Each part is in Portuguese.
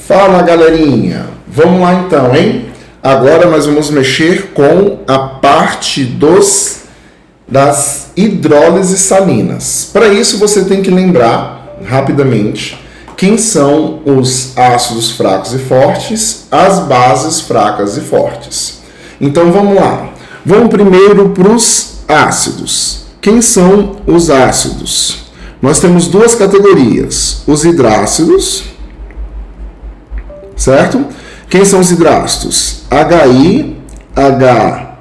Fala, galerinha! Vamos lá então, hein? Agora nós vamos mexer com a parte das hidrólises salinas. Para isso você tem que lembrar rapidamente quem são os ácidos fracos e fortes, as bases fracas e fortes. Então vamos lá. Vamos primeiro para os ácidos. Quem são os ácidos? Nós temos duas categorias, os hidrácidos, certo? Quem são os hidrácidos? HI, HBr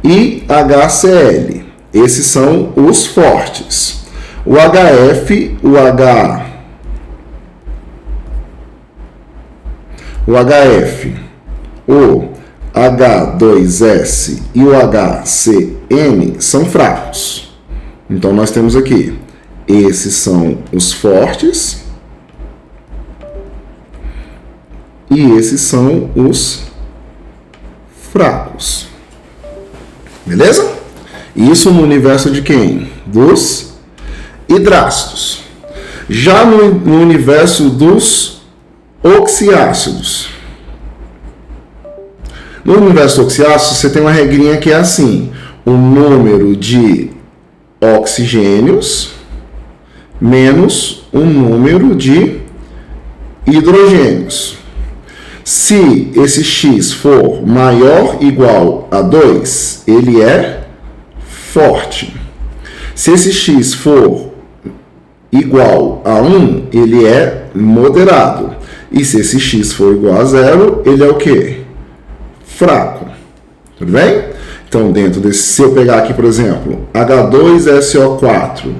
e HCl. Esses são os fortes. O HF, o HF, o H2S e o HCN são fracos. Então nós temos aqui, esses são os fortes e esses são os fracos. Beleza? Isso no universo de quem? Dos hidrácidos. Já no universo dos oxiácidos. No universo oxiácido, você tem uma regrinha que é assim: o número de oxigênios menos o número de hidrogênios. Se esse X for maior ou igual a 2, ele é forte. Se esse X for igual a 1, ele é moderado. E se esse X for igual a 0, ele é o quê? Fraco. Tudo bem? Então, dentro desse, se eu pegar aqui, por exemplo, H2SO4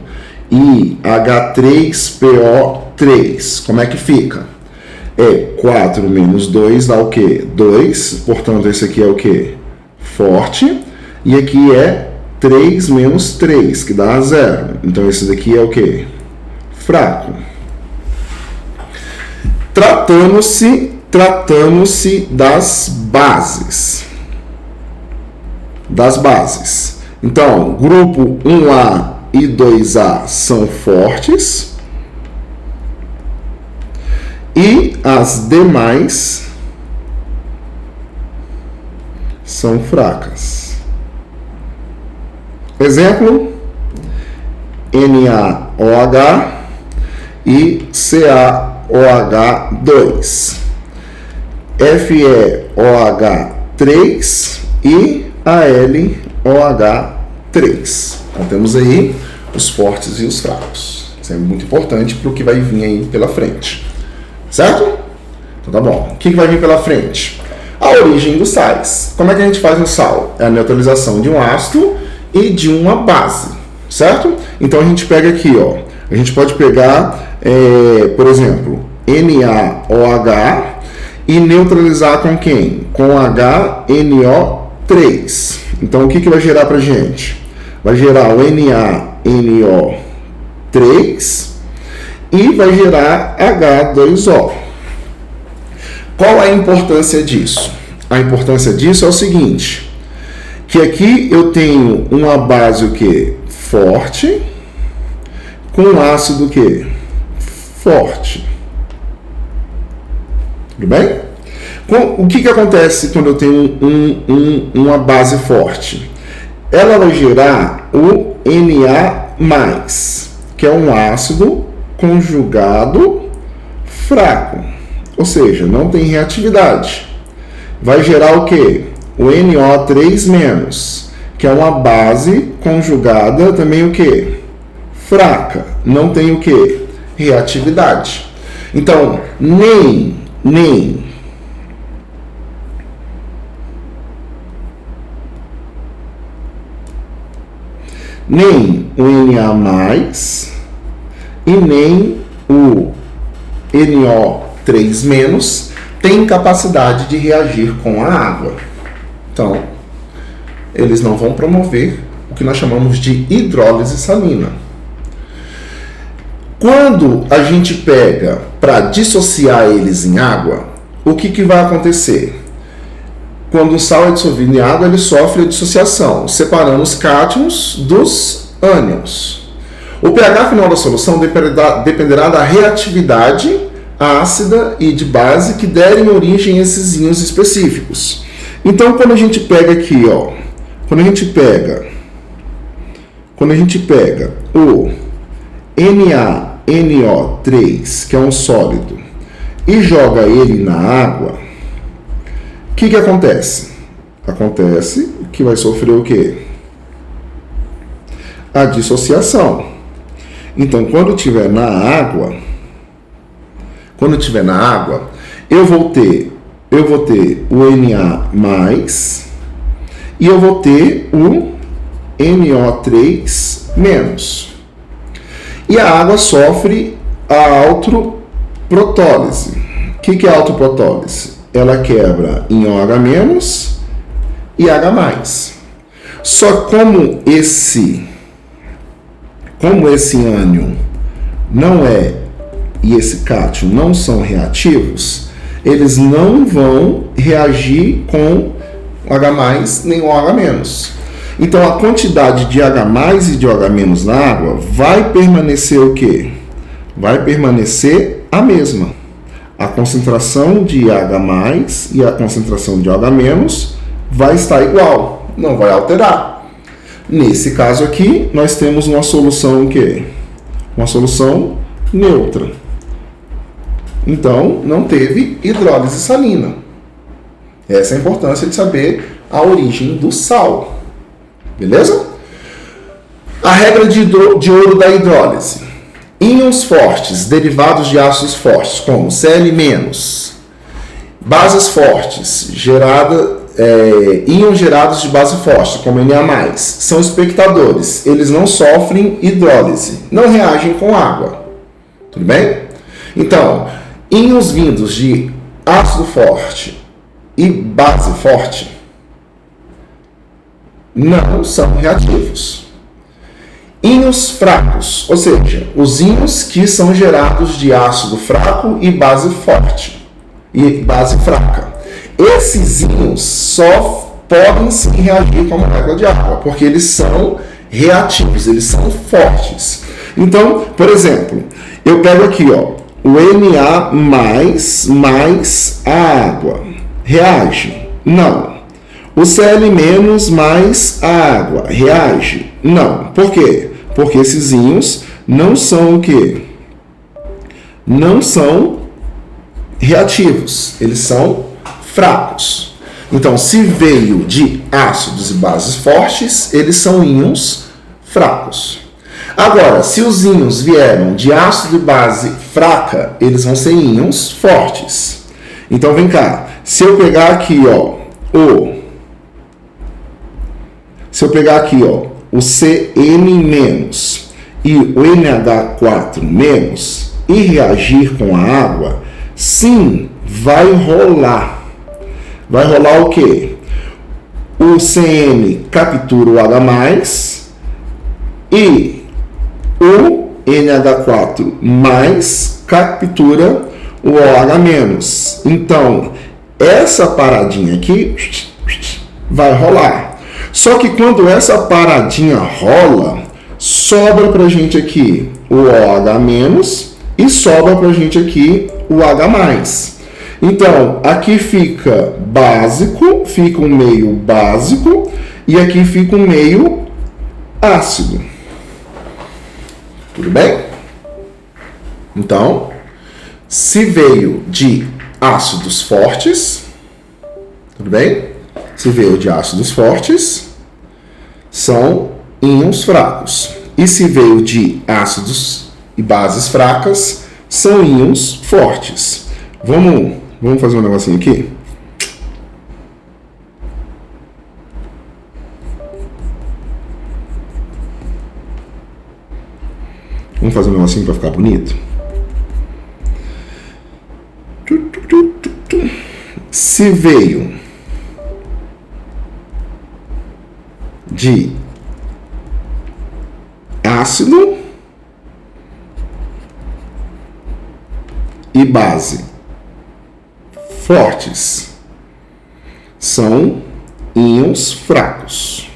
e H3PO3, como é que fica? É 4 menos 2 dá o quê? 2, portanto, esse aqui é o quê? Forte. E aqui é 3 menos 3, que dá 0. Então, esse daqui é o quê? Fraco. Tratando-se das bases. Então, grupo 1A e 2A são fortes e as demais são fracas. Exemplo: NaOH e CaOH2, FeOH3 e AlOH3. Então temos aí os fortes e os fracos. Isso é muito importante para o que vai vir aí pela frente. Certo? Então tá bom. O que vai vir pela frente? A origem dos sais. Como é que a gente faz no sal? É a neutralização de um ácido e de uma base. Certo? Então a gente pega aqui, ó. A gente pode pegar, por exemplo, NaOH e neutralizar com quem? Com HNO3. Então o que vai gerar pra gente? Vai gerar o NaNO3 e vai gerar H2O. Qual a importância disso? A importância disso é o seguinte, que aqui eu tenho uma base o quê? Forte, com um ácido o quê? Forte. Tudo bem? O que acontece quando eu tenho uma base forte? Ela vai gerar o Na+, que é um ácido conjugado fraco, ou seja, não tem reatividade. Vai gerar o quê? O NO3-, que é uma base conjugada também o quê? Fraca, não tem o quê? Reatividade. Então, nem o Na+, e nem o NO3- tem capacidade de reagir com a água. Então, eles não vão promover o que nós chamamos de hidrólise salina. Quando a gente pega para dissociar eles em água, o que vai acontecer? Quando o sal é dissolvido em água, ele sofre a dissociação, separando os cátions dos ânions. O pH final da solução dependerá da reatividade ácida e de base que derem origem a esses íons específicos. Então, quando a gente pega aqui, ó, quando a gente pega o NaNO3, que é um sólido, e joga ele na água, o que acontece? Acontece que vai sofrer o quê? A dissociação. Então, quando estiver na água, eu vou ter o Na+, e eu vou ter o NO3-. E a água sofre a autoprotólise. O que é a autoprotólise? Ela quebra em OH- e H+. Só como esse ânion não é e esse cátion não são reativos, eles não vão reagir com H+ nem OH-. Então a quantidade de H+ e de OH- na água vai permanecer o quê? Vai permanecer a mesma. A concentração de H+ e a concentração de OH- vai estar igual, não vai alterar. Nesse caso aqui, nós temos uma solução o quê? Uma solução neutra. Então, não teve hidrólise salina. Essa é a importância de saber a origem do sal. Beleza? A regra de ouro da hidrólise. Íons fortes, derivados de ácidos fortes, como Cl-, bases fortes, íons gerados de base forte, como Na+, são espectadores. Eles não sofrem hidrólise, não reagem com água. Tudo bem? Então, íons vindos de ácido forte e base forte não são reativos. Íons fracos, ou seja, os íons que são gerados de ácido fraco e base forte e base fraca. Esses íons só podem sim reagir com a molécula de água, porque eles são reativos, eles são fortes. Então, por exemplo, eu pego aqui, ó, o Na mais a água. Reage? Não. O Cl- mais a água. Reage? Não. Por quê? Porque esses íons não são o quê? Não são reativos. Eles são fracos. Então, se veio de ácidos e bases fortes, eles são íons fracos. Agora, se os íons vieram de ácido e base fraca, eles vão ser íons fortes. Então, vem cá. Se eu pegar aqui, ó, o Cn- e o NH4- e reagir com a água, sim, vai rolar. Vai rolar o quê? O Cn captura o H+, e o NH4+ captura o OH-. Então, essa paradinha aqui vai rolar. Só que quando essa paradinha rola, sobra pra gente aqui o OH- e sobra pra gente aqui o H+. Então, aqui fica básico, fica um meio básico, e aqui fica um meio ácido. Tudo bem? Então, se veio de ácidos fortes, tudo bem? Se veio de ácidos fortes, são íons fracos. E se veio de ácidos e bases fracas, são íons fortes. Vamos fazer um negocinho aqui? Vamos fazer um negocinho para ficar bonito? Se veio de ácido e base fortes, são íons fracos.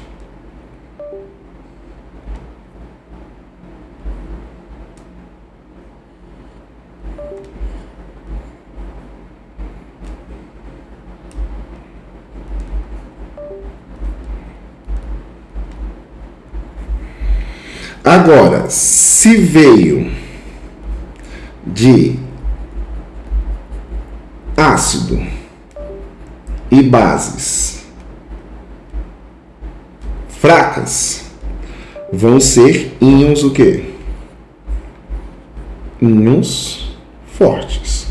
Agora, se veio de ácido e bases fracas, vão ser íons o quê? Íons fortes.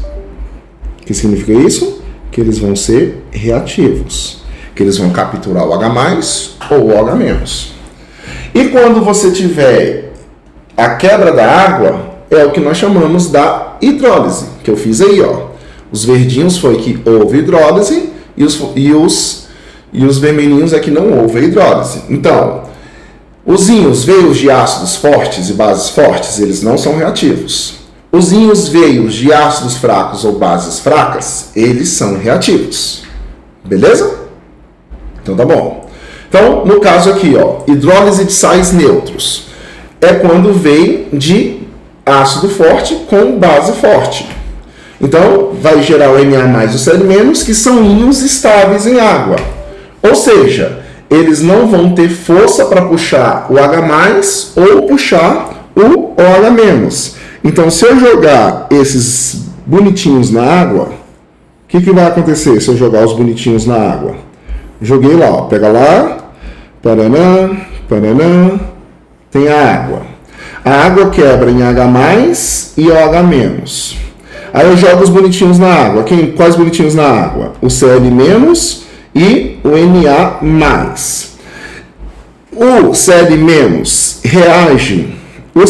O que significa isso? Que eles vão ser reativos, que eles vão capturar o H+, ou o H-. E quando você tiver a quebra da água, é o que nós chamamos da hidrólise, que eu fiz aí, ó. Os verdinhos foi que houve hidrólise e os vermelhinhos é que não houve hidrólise. Então, os íons veios de ácidos fortes e bases fortes, eles não são reativos. Os íons veios de ácidos fracos ou bases fracas, eles são reativos. Beleza? Então tá bom. Então, no caso aqui, ó, hidrólise de sais neutros é quando vem de ácido forte com base forte. Então, vai gerar o Na+ e o Cl-, que são íons estáveis em água. Ou seja, eles não vão ter força para puxar o H+ ou puxar o OH-. Então, se eu jogar esses bonitinhos na água, o que vai acontecer se eu jogar os bonitinhos na água? Joguei lá, ó, pega lá, paranã, paranã, tem a água. A água quebra em H+ e OH-. Aí eu jogo os bonitinhos na água. Quais bonitinhos na água? O Cl- e o Na+. O Cl- reage. O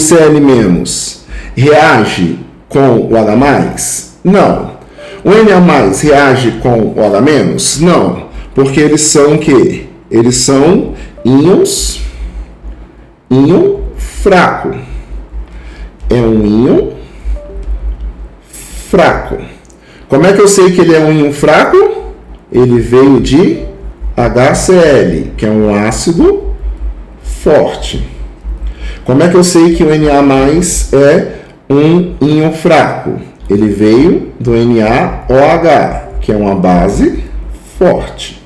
Cl- reage com o H+? Não. O Na+ reage com o OH-? Não. Porque eles são o quê? Eles são íon fraco. É um íon fraco. Como é que eu sei que ele é um íon fraco? Ele veio de HCl, que é um ácido forte. Como é que eu sei que o Na+ é um íon fraco? Ele veio do NaOH, que é uma base forte.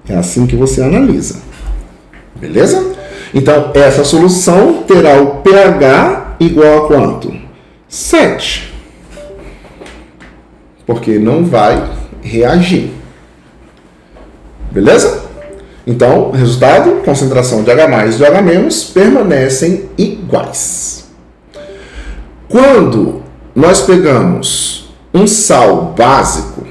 É assim que você analisa. Beleza? Então, essa solução terá o pH igual a quanto? 7. Porque não vai reagir. Beleza? Então, resultado, concentração de H+ e de OH- permanecem iguais. Quando nós pegamos um sal básico,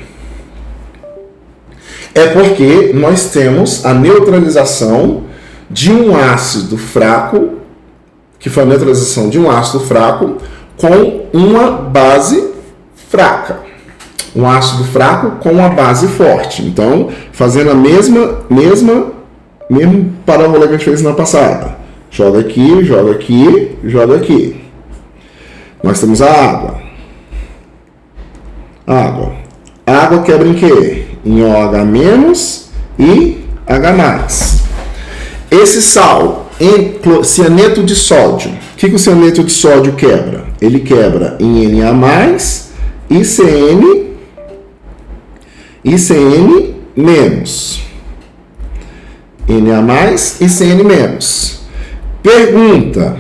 é porque nós temos a neutralização de um ácido fraco, que foi a neutralização de um ácido fraco com uma base fraca. Um ácido fraco com uma base forte. Então, fazendo a mesmo parábola que a gente fez na passada. Joga aqui, joga aqui, joga aqui. Nós temos a água. Água. A água quebra em quê? Em OH- e H+. Esse sal, cianeto de sódio. O que o cianeto de sódio quebra? Ele quebra em Na+ e Cn menos. Na+ e Cn-. Pergunta: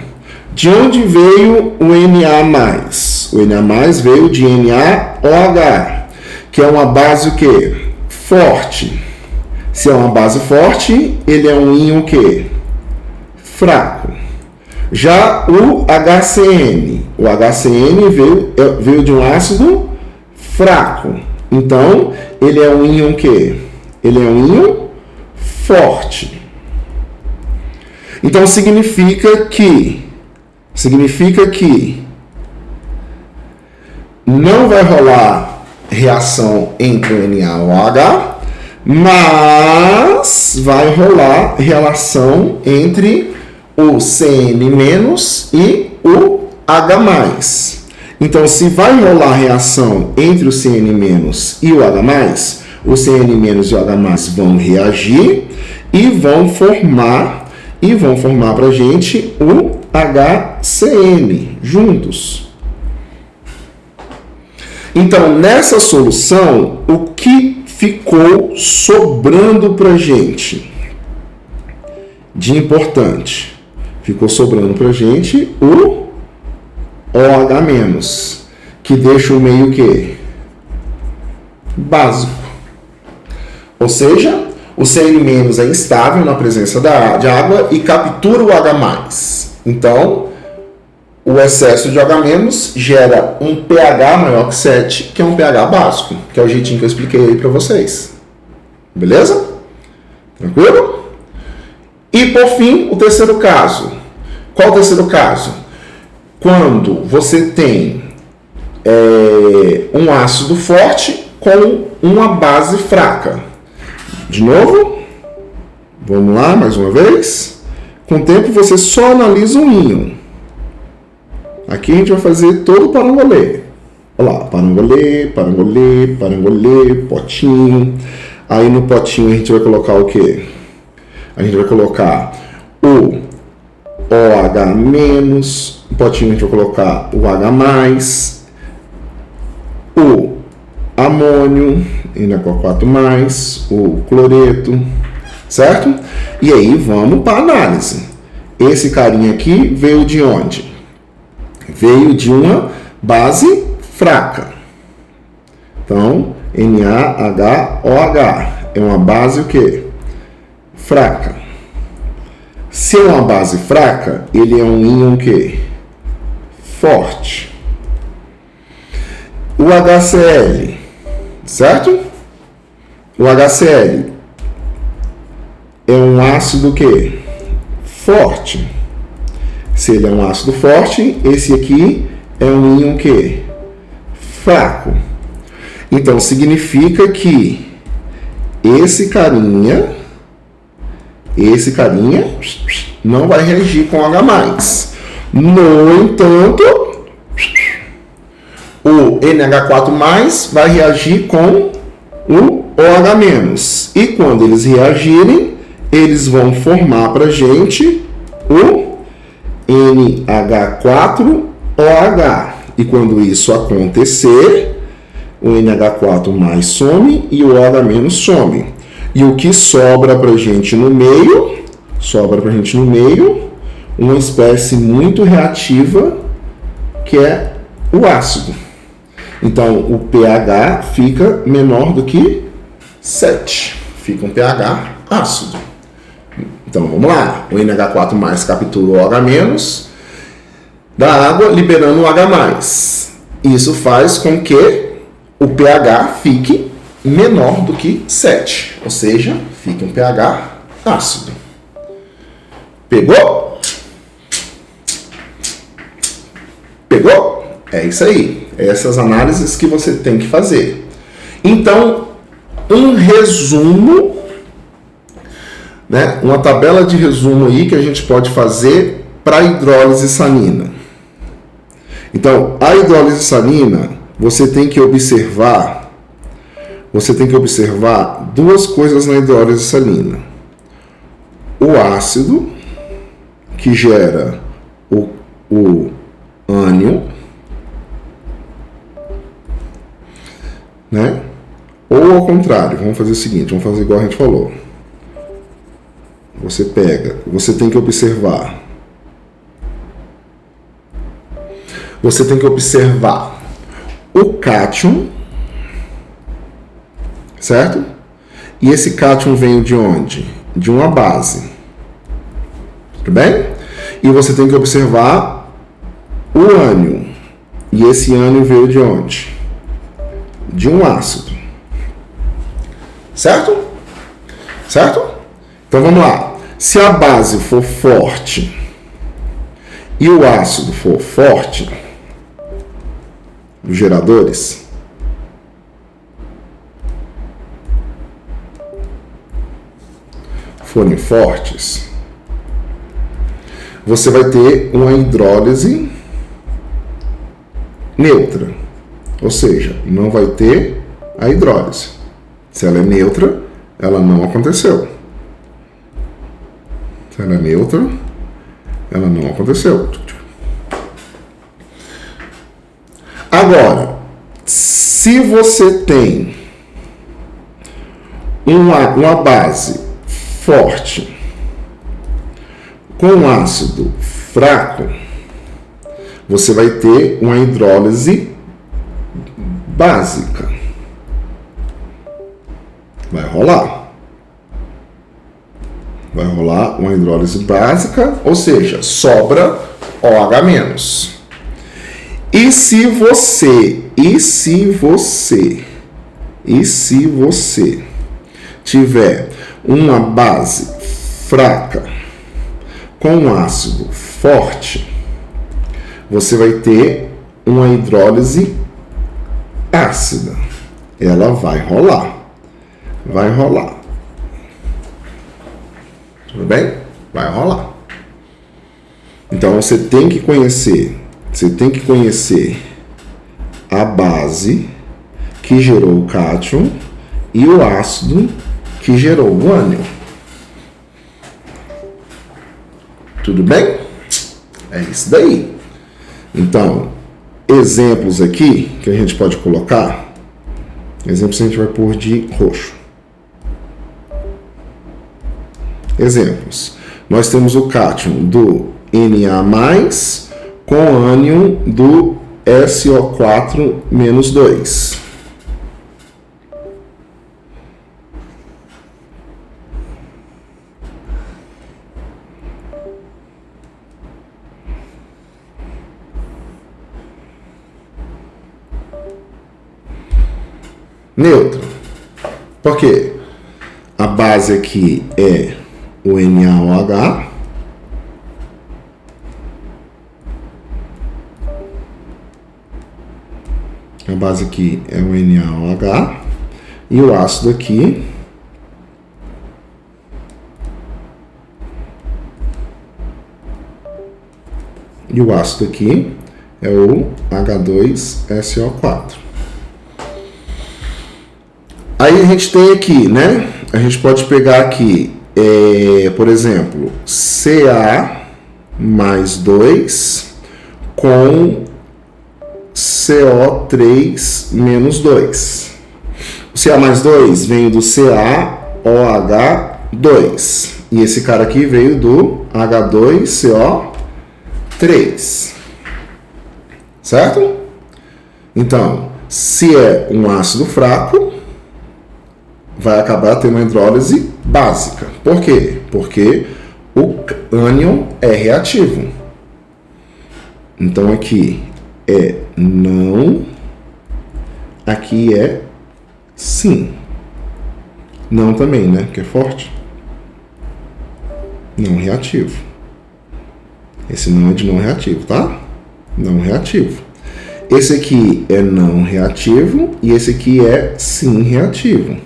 de onde veio o Na+? O Na+ veio de NaOH, que é uma base o quê? Forte. Se é uma base forte, ele é um íon o quê? Fraco. Já o HCN veio de um ácido fraco. Então, ele é um íon o quê? Ele é um íon forte. Então, significa que não vai rolar reação entre o Na e o OH, mas vai rolar relação entre o Cn- e o H+. Então, se vai rolar reação entre o Cn- e o H+, o Cn- e o H+ vão reagir e vão formar para a gente o HCN juntos. Então, nessa solução, o que ficou sobrando para a gente? de importante? Ficou sobrando para a gente o OH-, que deixa o meio que básico. Ou seja, o Cn- é instável na presença de água e captura o H+. Então, o excesso de OH- gera um pH maior que 7, que é um pH básico, que é o jeitinho que eu expliquei aí para vocês. Beleza? Tranquilo? E por fim, o terceiro caso. Qual o terceiro caso? Quando você tem um ácido forte com uma base fraca. De novo, vamos lá mais uma vez. Com o tempo você só analisa um íon. Aqui a gente vai fazer todo o parangolê. Olha lá, parangolê, parangolê, parangolê, potinho. Aí no potinho a gente vai colocar o quê? A gente vai colocar o OH-, no potinho a gente vai colocar o H+, o amônio, NH4+, o cloreto, certo? E aí vamos para a análise. Esse carinha aqui veio de onde? Veio de uma base fraca. Então, NaHOH é uma base o quê? Fraca. Se é uma base fraca, ele é um íon o quê? Forte. O HCl, certo? O HCl é um ácido o quê? Forte. Se ele é um ácido forte, esse aqui é um íon que? Fraco. Então, significa que esse carinha não vai reagir com H+. No entanto, o NH4+ vai reagir com o OH-. E quando eles reagirem, eles vão formar para a gente o NH4OH. E quando isso acontecer, o NH4+ some e o OH- some. E o que sobra para a gente no meio? Sobra para a gente no meio uma espécie muito reativa, que é o ácido. Então, o pH fica menor do que 7. Fica um pH ácido. Então, vamos lá. O NH4+ captura o OH- da água, liberando o H+. Isso faz com que o pH fique menor do que 7. Ou seja, fica um pH ácido. Pegou? Pegou? É isso aí. Essas análises que você tem que fazer. Então, um resumo, né? Uma tabela de resumo aí que a gente pode fazer para a hidrólise salina. Então, a hidrólise salina, você tem que observar duas coisas na hidrólise salina. O ácido, que gera o ânion, né? Ou ao contrário, vamos fazer o seguinte, vamos fazer igual a gente falou. Você tem que observar o cátion, certo? E esse cátion veio de onde? De uma base. Tudo bem? E você tem que observar o ânion. E esse ânion veio de onde? De um ácido. Certo? Certo? Então vamos lá. Se a base for forte e o ácido for forte, os geradores, forem fortes, você vai ter uma hidrólise neutra. Ou seja, não vai ter a hidrólise. Se ela é neutra, ela não aconteceu. Se ela é neutra, ela não aconteceu. Agora, se você tem uma base forte Com ácido fraco, você vai ter uma hidrólise básica. Vai rolar uma hidrólise básica, ou seja, sobra OH-. E se você tiver uma base fraca com ácido forte, você vai ter uma hidrólise ácida. Ela vai rolar. Tudo bem? Vai rolar. Então você tem que conhecer a base que gerou o cátion e o ácido que gerou o ânion. Tudo bem? É isso daí. Então, exemplos aqui que a gente pode colocar. Exemplos a gente vai pôr de roxo. Exemplos. Nós temos o cátion do Na+, com ânion do SO4-2. Neutro. Por quê? A base aqui é o NaOH. A base aqui é o NaOH. E o ácido aqui é o H2SO4. Aí a gente tem aqui, né? A gente pode pegar aqui, por exemplo, Ca+2 com CO3-2. O Ca+2 veio do CaOH2. E esse cara aqui veio do H2CO3. Certo? Então, se é um ácido fraco, vai acabar tendo uma hidrólise básica. Por quê? Porque o ânion é reativo. Então aqui é não, aqui é sim. Não também, né? Que é forte. Não reativo. Esse não é de não reativo, tá? Não reativo. Esse aqui é não reativo e esse aqui é sim reativo.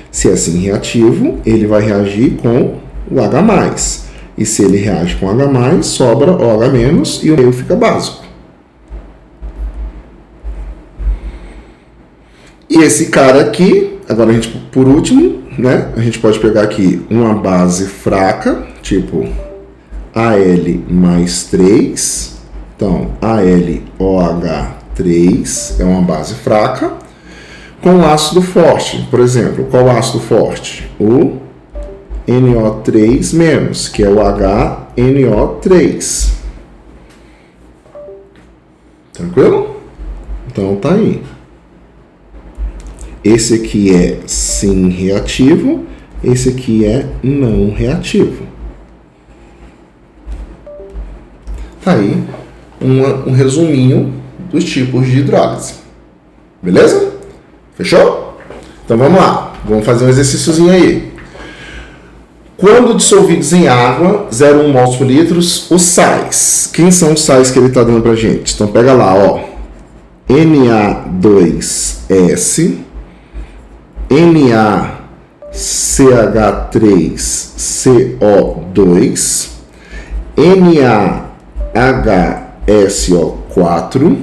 Se é sim reativo, ele vai reagir com o H+. E se ele reage com H+, sobra OH- e o meio fica básico. E esse cara aqui, agora a gente, por último, né, a gente pode pegar aqui uma base fraca, tipo Al+3. Então, AlOH3 é uma base fraca. Com ácido forte, por exemplo, qual ácido forte? O NO3-, que é o HNO3. Tranquilo? Então tá aí. Esse aqui é sim reativo, esse aqui é não reativo. Tá aí um resuminho dos tipos de hidrólise. Beleza? Fechou? Então vamos lá. Vamos fazer um exercíciozinho aí. Quando dissolvidos em água, 0,1 mols por litro, os sais. Quem são os sais que ele está dando pra gente? Então pega lá, ó. Na2S, NaCH3CO2, NaHSO4,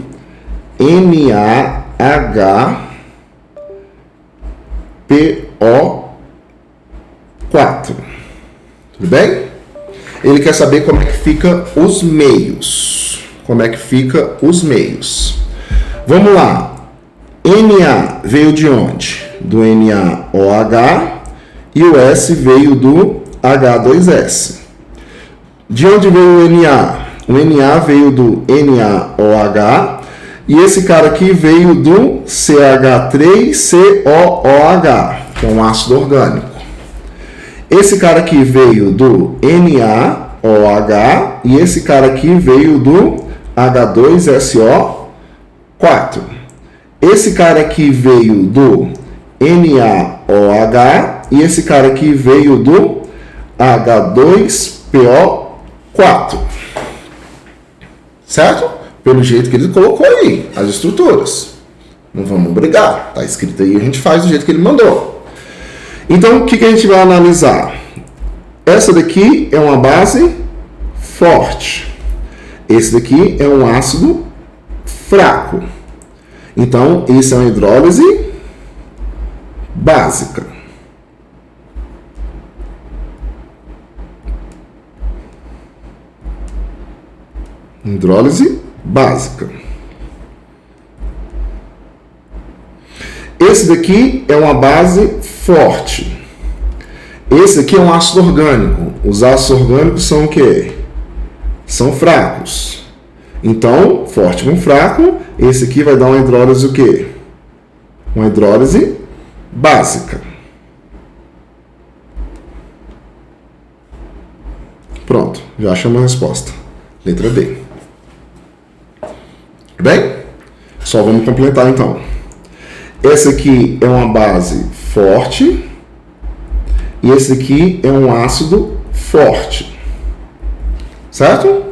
NaHPO4. Tudo bem? Ele quer saber como é que fica os meios. Vamos lá. Na veio de onde? Do NaOH e o S veio do H2S. De onde veio o Na? O Na veio do NaOH e esse cara aqui veio do CH3COOH, que é um ácido orgânico. Esse cara aqui veio do NaOH e esse cara aqui veio do H2SO4. Esse cara aqui veio do NaOH e esse cara aqui veio do H2PO4. Certo? Pelo jeito que ele colocou aí, as estruturas. Não vamos brigar. Tá escrito aí, a gente faz do jeito que ele mandou. Então, o que a gente vai analisar? Essa daqui é uma base forte. Esse daqui é um ácido fraco. Então, isso é uma hidrólise básica. Hidrólise básica. Esse daqui é uma base forte. Esse aqui é um ácido orgânico. Os ácidos orgânicos são o quê? São fracos. Então, forte com fraco, esse aqui vai dar uma hidrólise o quê? Uma hidrólise básica. Pronto, já achamos a resposta. Letra D. Bem? Só vamos completar então. Esse aqui é uma base forte e esse aqui é um ácido forte. Certo?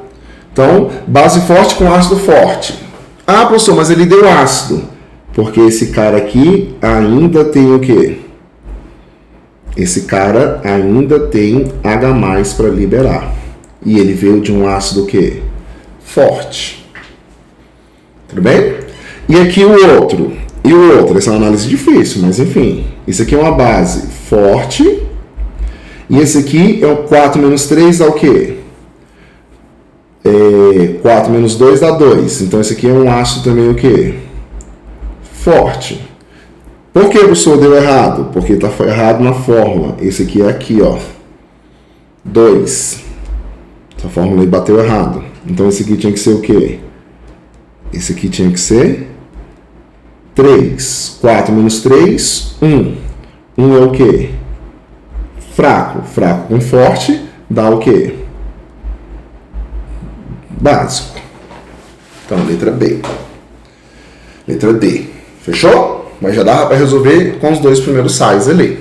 Então, base forte com ácido forte. Ah, professor, mas ele deu ácido. Porque esse cara aqui ainda tem o quê? Esse cara ainda tem H+ para liberar. E ele veio de um ácido o quê? Forte. Tudo bem? E aqui o outro. E o outro? Essa é uma análise difícil, mas enfim. Isso aqui é uma base forte. E esse aqui é o 4 menos 3 dá o quê? 4 menos 2 dá 2. Então esse aqui é um ácido também o quê? Forte. Por que o professor deu errado? Porque está errado na fórmula. Esse aqui é aqui, ó. 2. Essa fórmula aí bateu errado. Então esse aqui tinha que ser o quê? Esse aqui tinha que ser 3. 4 menos 3, 1. 1 é o quê? Fraco. Fraco com forte dá o quê? Básico. Então, letra B. Letra D. Fechou? Mas já dá para resolver com os dois primeiros sais ali.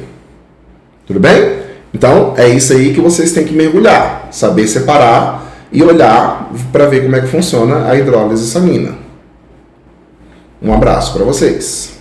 Tudo bem? Então, é isso aí que vocês têm que mergulhar. Saber separar e olhar para ver como é que funciona a hidrólise salina. Um abraço para vocês.